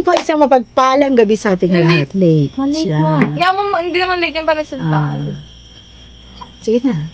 po isang mapagpalang gabi sa ating lahat. Late Malate siya. mo. Yeah, hindi naman late yung para sa Ah. Sige na.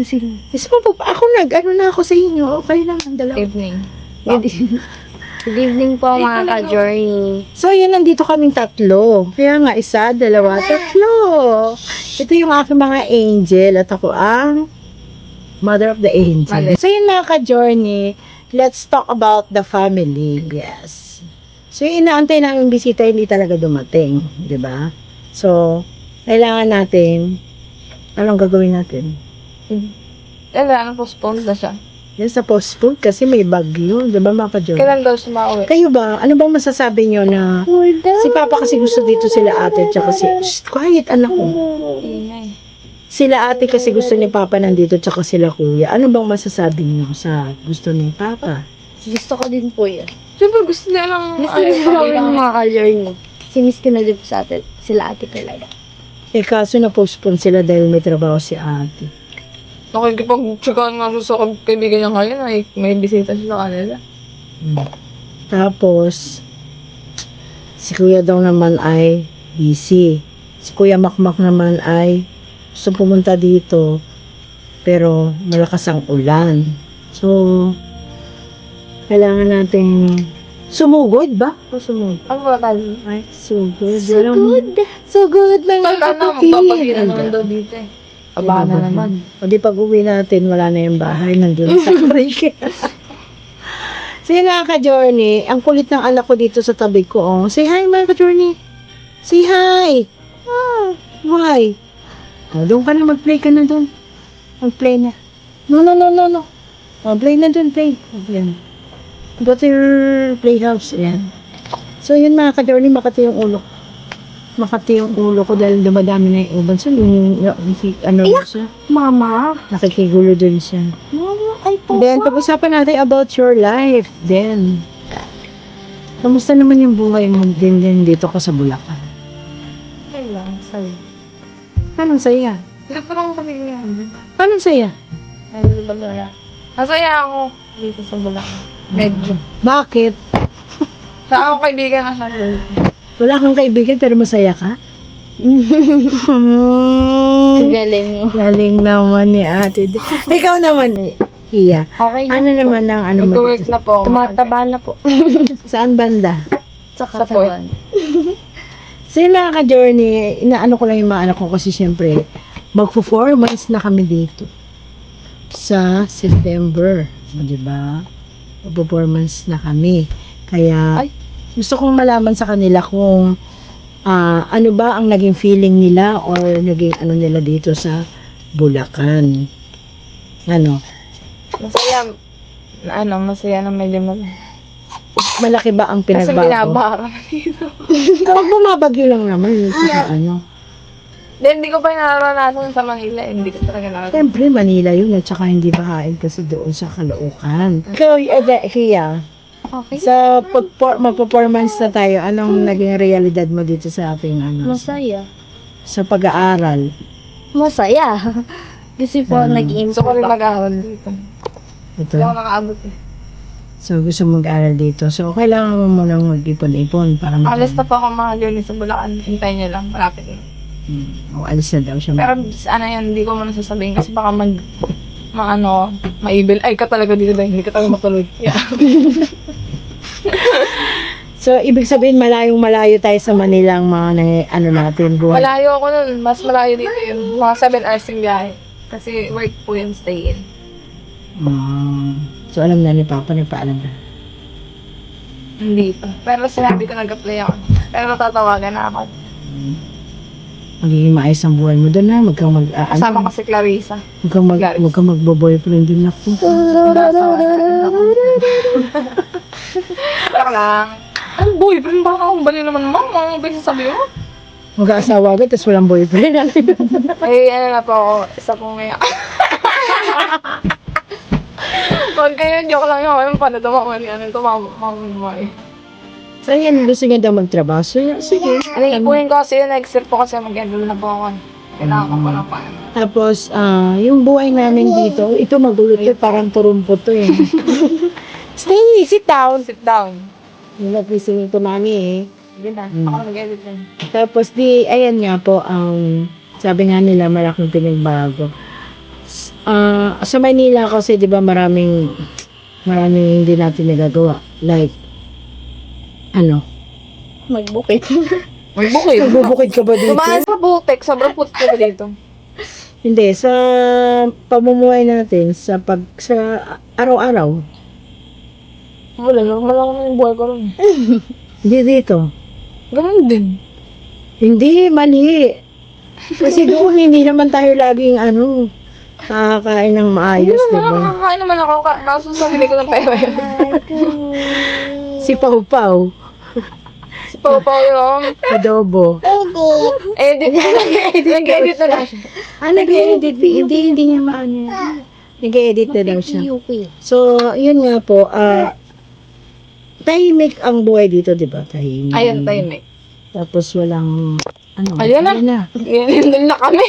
Sige. Isa pa ako ano na ako sa inyo. Okay lang ang dalawa. Evening. Good evening po mga ka-journey. So, yun, nandito kaming tatlo. Kaya nga, isa, dalawa, tatlo. Ito yung aking mga angel at ako ang mother of the angel. Mali. So, yun mga ka-journey, let's talk about the family. Yes. So, yung inaantay namin bisita, hindi talaga dumating. Di ba? So, kailangan natin, anong gagawin natin? Kailangan postpone na siya. Yan sa postpone kasi may bagyo. Di ba mga ka-journey? Kailan daw siya mauwi? Kayo ba? Ano bang masasabi nyo na si Papa kasi gusto dito sila ate tsaka si... Shh, quiet anak ko. Ingay. Sila ate kasi gusto ni Papa nandito tsaka sila kuya. Ano bang masasabi nyo sa gusto ni Papa? Gusto ko din po yan. Siyempre gusto nila lang. Gusto Ano, nila lang mga ka-journey. Sinis ko na din po sa atin. Sila ate talaga. Eh kaso na-postpone sila dahil may trabaho si ate. Nakikipag-tsagaan nga sa kaibigan niya ngayon ay may bisita siya sa kanila. Tapos, si kuya daw naman ay busy. Si Kuya Makmak naman ay gusto pumunta dito pero malakas ang ulan. So, kailangan nating sumugod ba? O sumugod? Ang bakal. Ay, sugod. So good lang ang kapatid. Magpapakita naman daw dito eh. Aba na naman. O di pag uwi natin, wala na yung bahay. Nandun sa Enrique. So yun nga ka-journey. Ang kulit ng anak ko dito sa tabi ko. Oh. Say hi mga ka-journey. Say hi. Ah, why? Oh, doon ka na. Mag-play ka na doon. Mag-play na. No. Oh, play na doon. Play. Yan. Go to your playhouse. Yan. So yun mga ka-journey. Makati yung ulo ko. Makati yung ulo ko dahil dumadami na yung uban. So, ano siya? Mama. Nakikigulo dun siya. Mama, ay po. Then, pag-usapan natin about your life. Then, kamusta naman yung buhay mo din dito ka sa Bulacan? Ay lang, sa'yo. Anong saya? Hindi pa lang kami yan. Anong saya? Ay, Bulacan. Masaya ako dito sa Bulacan. Medyo. Bakit? Sa ako kaibigan na siya. Wala kang kaibigan pero masaya ka? Galing mo. Galing naman ni ate. Ikaw naman, Iya. Okay Ano naman ang ano mo? Mag-work na po. Tumataba na po. Saan banda? Sa katawan. So yung mga ka-journey, inaano ko lang yung mga anak ko kasi syempre, magpo-4 months na kami dito. Sa September. O, diba? Magpo-4 months na kami. Kaya, gusto kong malaman sa kanila kung ano ba ang naging feeling nila or naging ano nila dito sa Bulacan. Ano? Masaya. Masaya na medyo Malaki ba ang Kasi pinagbago? binabara dito. Pag bumabagyo lang naman. Saka ano? Hindi ko pa naranasan sa Manila. Hindi ko talaga naranasan. Siyempre, Manila yun at saka hindi bahain kasi doon sa Caloocan. Ikaw, Kia, Okay. sa magpo-performance na tayo, anong naging realidad mo dito sa ating ano? Masaya. Sa pag-aaral? Masaya. Kasi po, nag-iim. Gusto ko rin mag-aaral dito. Ito. Hindi ako nakaabot eh. So, gusto mo mag-aaral dito. So, kailangan mo munang mag-ipon-ipon para Alis na po ako mga journey sa Bulacan. Hintayin niyo lang. Malapit na. O, alis na daw siya. Pero ano yan, hindi ko muna sasabihin kasi baka maibil. Ay, ka talaga dito dahil hindi ka talaga matuloy. Yeah. So, ibig sabihin, malayong-malayo tayo sa Manila ang mga ano natin, buhay. Malayo ako nun. Mas malayo dito yun. Mga 7 hours yung biyahe. Kasi work po yung stay in. So, alam na ni Papa, nagpaalam na. Hindi pa. Pero sinabi ko nag-apply ako. Pero tatawagan na ako. Magiging maayos ang buhay mo doon na. Huwag kang Kasama ko si Clarissa. Huwag kang magbo-boyfriend din ako. Baka lang. Ang boyfriend ba ako? Bali naman mga beses sabi mo. Mag-aasawa agad, tapos walang boyfriend. Ay, ano na po ako. Isa po ngayon. Huwag kayo, joke lang yun. Paano tumaman yan? Tumamamay. So, yan, gusto niya daw magtrabaho. So, sige. Ano, ipunin ko kasi yun. Next year po kasi mag-enroll na po ako. Kailangan ko pa lang pa. Tapos, yung buhay namin dito, ito magulo to, parang turumpo to eh. Stay, sit down. Sit down. Nag-listening to mami eh. Hindi na. Mm. Ako nag-edit na. Tapos ayan nga po, sabi nga nila malaking pinagbago. Sa Manila kasi, di ba, maraming hindi natin nagagawa. Like, Magbukit. Magbukit? nagbubukid ka ba dito? Tumaan sa butik. Sobrang putik ko dito. Hindi, sa pamumuhay natin, sa araw-araw. Wala, normal lang naman yung buhay ko rin. Hindi dito. Ganun din. Hindi, mali. Kasi doon, hindi naman tayo laging, nakakain ng maayos, di ba? Nakakain naman ako. Kaso sarili ko ng pera yun. Si Pau Pau, Si Papa yung... adobo. Edit. Nag-edit na lang. Nag-edit. Hindi niya maano. Nag-edit na daw siya. So, yun nga po, tahimik ang buhay dito, di ba? Tahimik. Ayun, timing. Tapos walang, Ayun na. Yun na kami.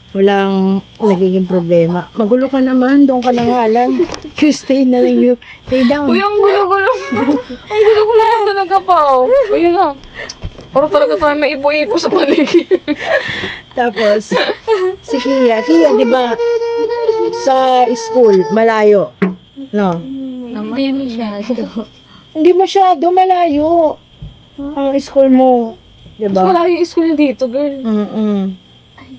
Walang nagiging problema. Magulo ka naman, doon ka na nga lang. You stay na lang you. Stay down. Uy, ang gulo-gulo. Ang gulo-gulo lang talaga pa. Ayun na. Parang talaga tayo may ipo-ipo sa paligid. Tapos, si Kia, di ba, sa school, malayo. No? Hindi masyado, malayo. Ang school mo, di Mas ba? malayo yung school dito, girl.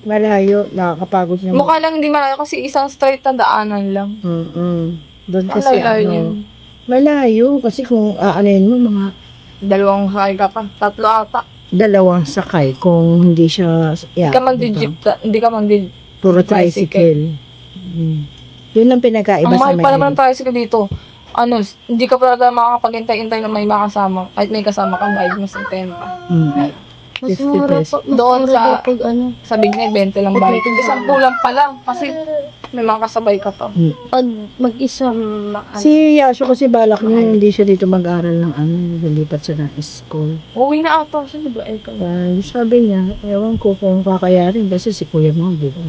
Malayo, nakakapagod naman. Mukha lang hindi malayo kasi isang straight na daanan lang. Doon kasi, Malayo yun. malayo. Kasi kung aanin mo, mga Dalawang sakay ka pa. 3 ata. dalawang sakay kung hindi siya, Hindi ka mag-jeep. Hindi ka mag-jeep. puro tricycle. Yun ang pinagkaiba Ang sa mahal pa naman ng Manila. tricycle dito. Hindi ka talaga makakapag-intay-intay na may makasama. Kahit may kasama kang guide mo sa 10 pa. 50 pesos. Doon sa Big Net, 20 lang balik. Isang pulang pa lang. Kasi may mga kasabay ka pa. Pag mag-isang Si Yasho kasi balak niya, hindi siya dito mag-aral ng lilipat siya ng school. Uwi na ata siya, di ba? Sabi niya, ewan ko kung kakayarin kasi si kuya mo, di ba?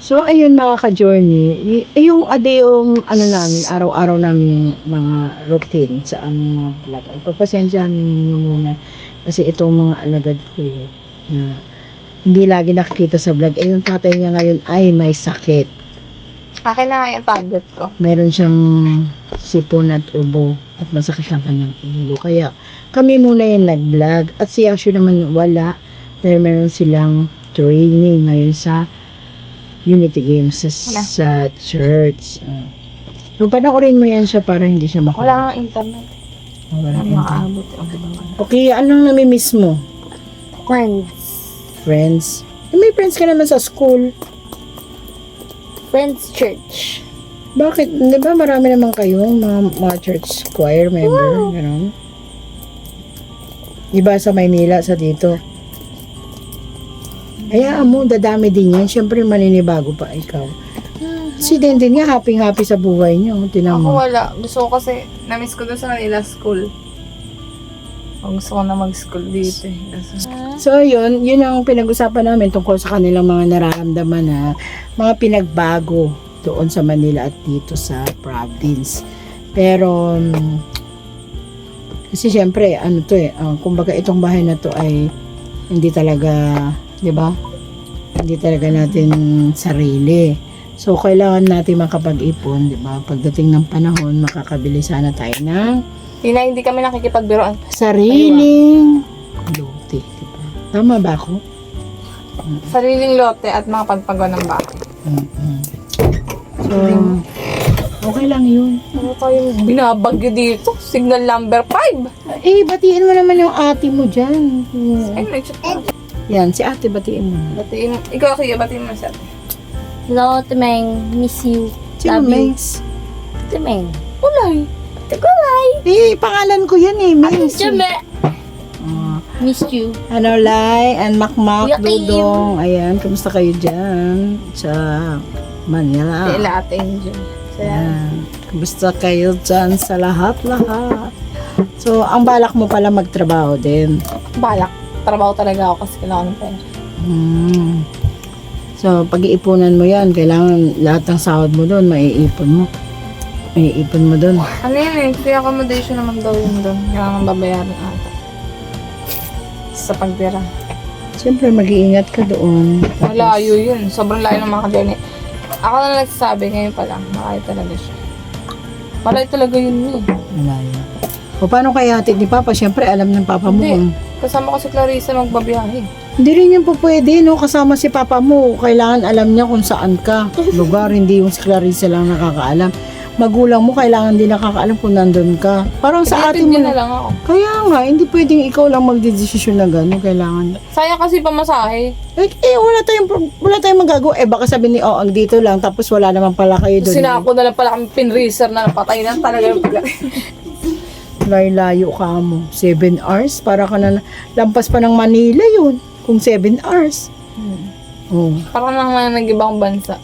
So, ayun mga ka-journey, yung yung namin, araw-araw namin mga routine sa aming mga vlog. Pagpasensyahan niyo muna kasi itong mga alagad ko na hindi lagi nakikita sa vlog. Yung tatay niya ngayon ay may sakit. Akin na nga yung tablet ko. Meron siyang sipon at ubo at masakit ang kanyang ulo. Kaya kami muna yung nag-vlog at si Yasho naman wala dahil meron silang training ngayon sa Unity Games sa church. So, panoorin mo yan siya para hindi siya Wala makawala. nga internet. Wala Makaabot. Okay, anong namimiss mo? friends. Friends? May friends ka naman sa school. Friends church. Bakit? Di ba marami naman kayong mga church choir member? Gano'n? Iba sa Maynila, sa dito. Hayaan mo, dadami din yan. Siyempre, maninibago pa ikaw. Si Denden nga, happy-happy sa buhay niyo. Tinan Ako mo. wala. Gusto ko kasi, na-miss ko doon sa kanila school. Gusto ko na mag-school dito eh. So, yun ang pinag-usapan namin tungkol sa kanilang mga nararamdaman na mga pinagbago doon sa Manila at dito sa province. Pero, kasi syempre, kumbaga itong bahay na to ay hindi talaga, di ba? Hindi talaga natin sarili. So, kailangan natin makapag-ipon, di ba? Pagdating ng panahon, makakabili sana tayo ng Hindi kami nakikipagbiroan. sariling lote, di ba? Tama ba ako? Sariling lote at mga pagpagawa ng bahay. So, okay lang yun. Ano tayong binabagyo dito? Signal number 5. Batiin mo naman yung ate mo dyan. Ay, nag-chat pa. Yan, si ate batiin mo. Batiin. Ikaw kaya batiin mo siya. Hello, Temeng. Miss you. Sino, Love you. Mace? Temeng. Ulay. Pangalan ko yan Mace. Jame. Ah, Miss you. ano, Lai and Makmak, Kuya Kim. Dudong. Ayan, kamusta kayo dyan sa Manila? Ate Angel. Ayan, kamusta kayo dyan sa lahat-lahat? So, ang balak mo pala magtrabaho din. Balak. Trabaho talaga ako kasi kailangan ng pera. So, pag-iipunan mo yan, kailangan lahat ng sahod mo doon, maiipon mo. May ipon mo doon. Ano yun eh? Free accommodation naman daw yun doon. Kailangan babayaran ata. Sa pagtira. Siyempre, mag-iingat ka doon. Malayo yun. Sobrang layo ng mga ka-journey. Ako na nagsasabi ngayon pa lang. Malayo talaga siya. Malayo talaga yun eh. Malaya. O paano kaya hatid ni Papa? Siyempre, alam ng Papa mo. Hindi. Kasama ko si Clarissa magbabiyahe. Hindi rin yun po pwede, no? Kasama si Papa mo. Kailangan alam niya kung saan ka. Lugar, hindi yung si Clarissa lang nakakaalam. Magulang mo, kailangan din nakakaalam kung nandun ka. Parang sa atin mo Ihatid niya na lang ako. Kaya nga, hindi pwedeng ikaw lang magdedesisyon na gano'n. Kailangan. Sayang kasi pamasahe. Wala tayong magagawa. Baka sabi ni, ang dito lang, tapos wala naman pala kayo doon. Sinako na lang pala kami pinreaser na napatay na talaga yung Layo ka mo. 7 hours? Para ka na, lampas pa ng Manila yun. Kung 7 hours. Oh. Parang naman nag-ibang bansa.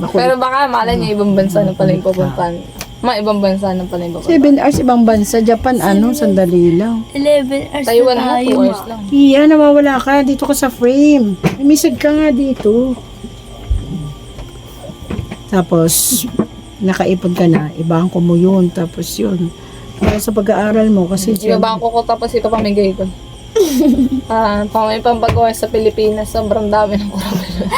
Pero baka malay niya ibang bansa na pala yung pupuntahan. Ibang bansa na pala yung pupuntahan. 7 hours, ibang bansa. Japan, sandali lang. 11 hours Taiwan na na tayo. 2 hours lang. Iya, nawawala ka. Dito ka sa frame. Misod ka nga dito. Tapos, nakaipon ka na. Ibangko mo yun. Tapos yun. Para sa pag-aaral mo. Kasi Ibabangko ko tapos ito pamigay ko. May pampagawa sa Pilipinas. Sobrang dami ng kurabel.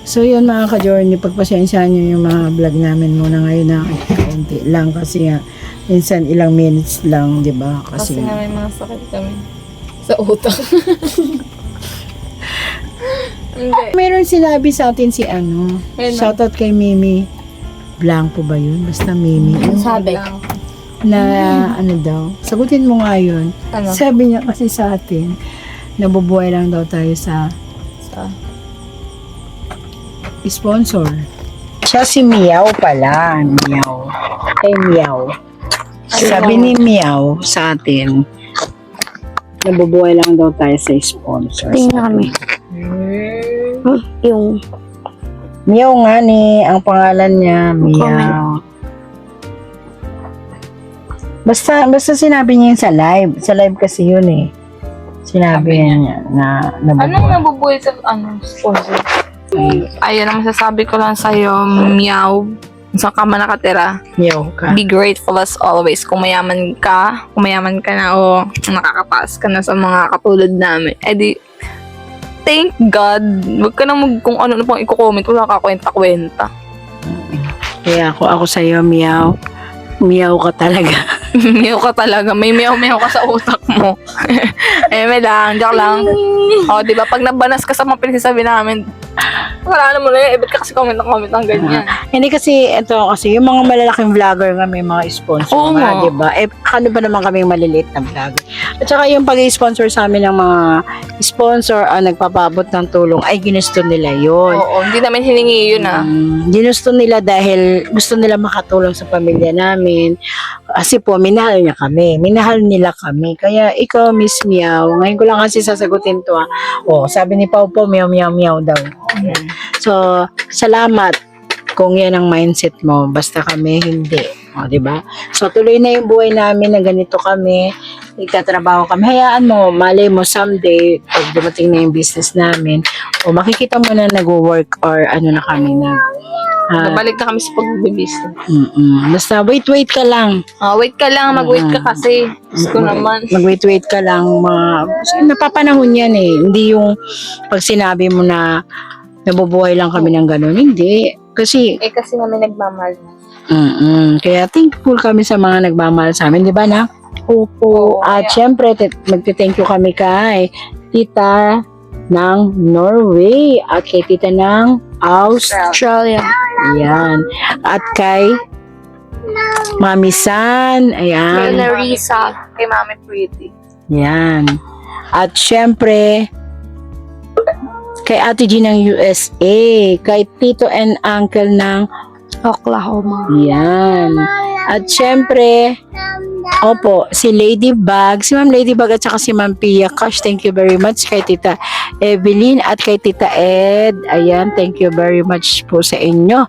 So yun mga ka-journey, pagpasensyahan nyo yung mga vlog namin muna ngayon na kaunti lang kasi nga minsan ilang minutes lang, di ba? Kasi nga may mga sakit kami. Sa utak. Hindi. Meron sinabi sa atin si Ayun na. shoutout kay Mimi. Blanco ba yun? Basta Mimi. Sabi. Na ano daw, sagutin mo nga yun. Ano? Sabi niya kasi sa atin, nabubuhay lang daw tayo sa sponsor. Siya si Miao pala. Miao. Kay Miao. Sabi ni Miao sa atin, nabubuhay lang daw tayo sa sponsor. Tingnan kami. Yung Miao nga ni, ang pangalan niya, Miao. Basta sinabi niya yun sa live. Sa live kasi yun eh. Sinabi niya na Anong nabubuhay. nabubuhay sa sponsor? Ayun ang masasabi ko lang sa'yo, meow. Saan ka man nakatira, Miao ka. be grateful as always. Kung mayaman ka na o nakakataas ka na sa mga katulad namin, edi, thank God. Huwag ka na kung ano na pang i-comment, wala ka kwenta-kwenta. Kaya ako sa'yo, Miao. Miao ka talaga. Meow ka talaga. May meow-meow ka sa utak mo. May lang, joke lang. O, di ba, pag nabanas ka sa mga pinagsasabi namin, wala na mo na yun. Ba't ka kasi comment ng ganyan? Hindi kasi, yung mga malalaking vlogger nga may mga sponsor Oo nga, nga. di ba? Ano ba naman kaming maliliit na vlogger? At saka yung pag-sponsor sa amin ng mga sponsor nagpapabot ng tulong, ay ginusto nila yun. Oo, hindi namin hiningi yun Ginusto nila dahil gusto nila makatulong sa pamilya namin. Kasi po, minahal niya kami. Minahal nila kami. Kaya ikaw, Miss Miao, ngayon ko lang kasi sasagutin to. Sabi ni Pau po, meow, meow, meow daw. So, salamat kung yan ang mindset mo. Basta kami, hindi. Di ba? So, tuloy na yung buhay namin na ganito kami. Nagtatrabaho kami. Hayaan mo, malay mo someday, pag dumating na yung business namin, makikita mo na nag-work or ano na kami na. Babalik na kami sa pag-business. Basta wait ka lang. Wait ka lang, mag-wait ka kasi. Gusto naman. Mag-wait ka lang. Napapanahon yan eh. Hindi yung pag sinabi mo na nabubuhay lang kami ng gano'n. Hindi. Kasi, Kasi namin nagmamahal na. kaya thankful kami sa mga nagmamahal sa amin. Di ba na? Opo. At syempre, magte-thank you kami kay Tita ng Norway at kay Tita ng Australia. Ayan. At kay Mami San. Ayan. Larissa. Kay Mami Pretty. Yan. At syempre, kay Ate G ng USA, kay Tito and Uncle ng Oklahoma. yan. At syempre, si Ladybug, si Ma'am Ladybug at saka si Ma'am Pia Cash, thank you very much kay Tita Evelyn at kay Tita Ed. Ayan, thank you very much po sa inyo.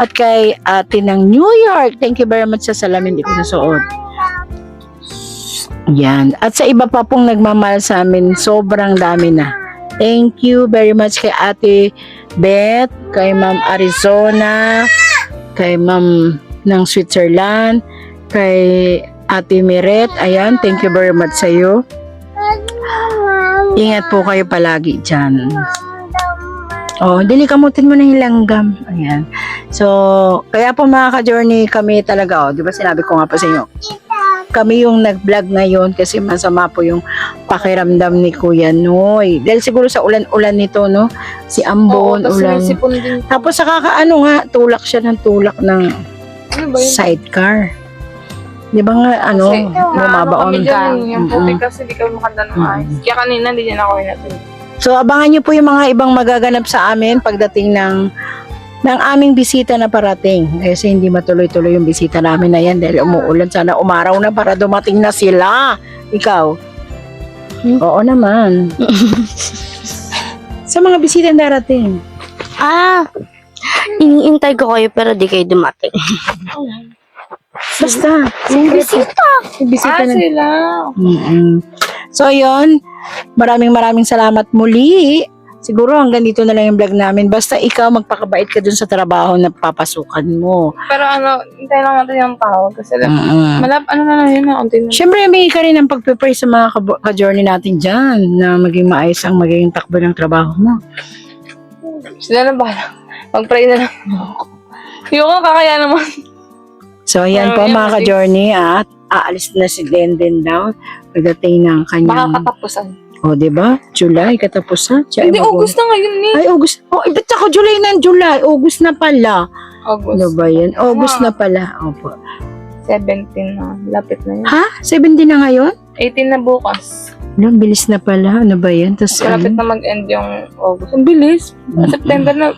At kay Ate ng New York, thank you very much sa salamin di ko nasuot. Yan. At sa iba pa pong nagmamahal sa amin, sobrang dami na. Thank you very much kay Ate Beth, kay Ma'am Arizona, kay Ma'am ng Switzerland, kay Ate Miret. Ayan, thank you very much sa iyo. Ingat po kayo palagi dyan. Oh, dili kamutin mo na yung langgam. Ayan. So, kaya po mga ka-journey kami talaga, di ba sinabi ko nga po sa inyo, kami yung nag-vlog ngayon kasi masama po yung pakiramdam ni Kuya Noy. Dahil siguro sa ulan-ulan nito, no? Si Ambon, tas ulan. sinisipon din. Tapos sa kakaano nga, tulak siya ng tulak ng Ano ba yun? sidecar. Di ba nga, ano, Kasi, bumabaon. kami dyan, yung Mm-mm. puti kasi di kami makanda ng ayos. Kaya kanina, di niya na ako natin. So, abangan niyo po yung mga ibang magaganap sa amin pagdating ng aming bisita na parating. Kasi hindi matuloy-tuloy yung bisita namin na yan dahil umuulan. Sana umaraw na para dumating na sila. Ikaw? Oo naman. Sa mga bisita na darating. Iniintay ko kayo pero di kayo dumating. Basta. Yung bisita. Yung bisita na. Sila. Mm-mm. So, yun. Maraming salamat muli. Siguro hanggang dito na lang yung vlog namin. Basta ikaw magpakabait ka dun sa trabaho na papasukan mo. Pero ano, hintay lang natin yung tawag. Kasi Mm-mm. ano na lang yun, unti na. Siyempre, may ka rin ang pagpipray sa mga ka-journey natin dyan na maging maayos ang magiging takbo ng trabaho mo. Sila na bahala. Mag-pray na lang. Yung kakaya naman. So, ayan po Ayan, mga ka-journey at aalis na si Denden daw pagdating ng Baka kanyang, katapusan. o diba? July, katapusan. Siya ay Hindi, August na ngayon eh. Ay, August. Oh, ba't ako July na July? August na pala. August. Ano ba yan? August na pala. Opo. 17 na. Lapit na yun. Ha? 17 na ngayon? 18 na bukas. Ano, bilis na pala. Ano ba yan? Tapos, Malapit na mag-end yung August. Ang bilis. September na.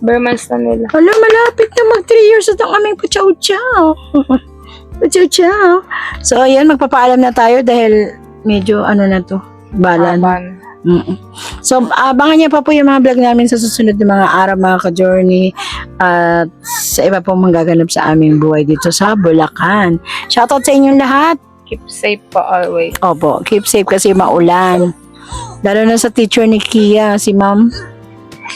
Bare months na nila. Hala, malapit na mag 3 years at ang aming pachaw-chaw. Pachaw-chaw. So, ayan, magpapaalam na tayo dahil medyo ano na to, balan. Aban. Mm-mm. So, abangan niyo pa po yung mga vlog namin sa susunod na mga araw, mga ka-journey, at sa iba pong manggaganap sa aming buhay dito sa Bulacan. Shoutout sa inyong lahat. Keep safe pa always. Opo, keep safe kasi maulan. Lalo na sa teacher ni Kia, si Ma'am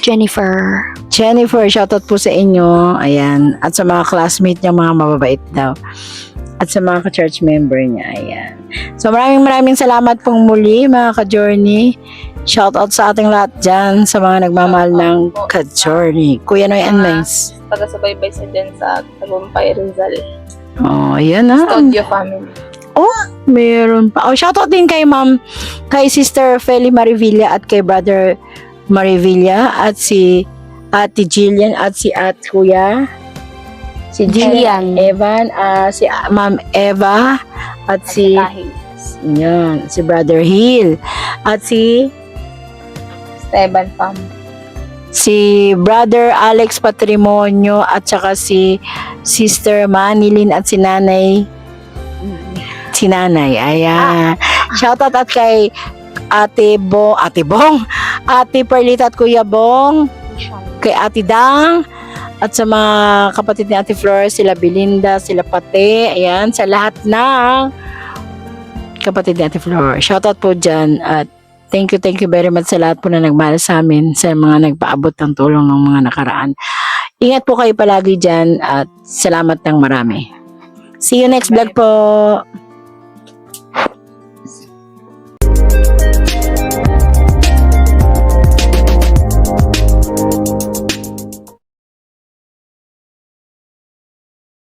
Jennifer. Shoutout po sa inyo. Ayan. At sa mga classmate niya, mga mababait daw. At sa mga ka-church member niya. Ayan. So maraming salamat pong muli mga ka-journey. Shoutout sa ating lahat dyan sa mga nagmamahal ng ka-journey. Kuya Noy and Mays. Taga-subaybay sa dyan sa Tagumpay Rizal. Oh, ayan na. Studio family. Meron pa. Oh, shoutout din kay Ma'am, kay Sister Feli Marivilla at kay Brother Marivilla at si Ate Jillian at si Kuya si Jillian. Evan, si Ma'am Eva at si yan, si Brother Hill at si Esteban Fam. Brother Alex Patrimonio at saka si Sister Manilyn at si Nanay ayan. Shoutout at kay Ate Bong, Ate Perlita at Kuya Bong, kay Ate Dang, at sa mga kapatid ni Ate Flores, sila Belinda, sila Pate, ayan, sa lahat ng kapatid ni Ate Flores. Shoutout po dyan at thank you very much sa lahat po na nagmahal sa amin, sa mga nagpaabot ng tulong ng mga nakaraan. Ingat po kayo palagi dyan at salamat ng marami. See you next vlog po.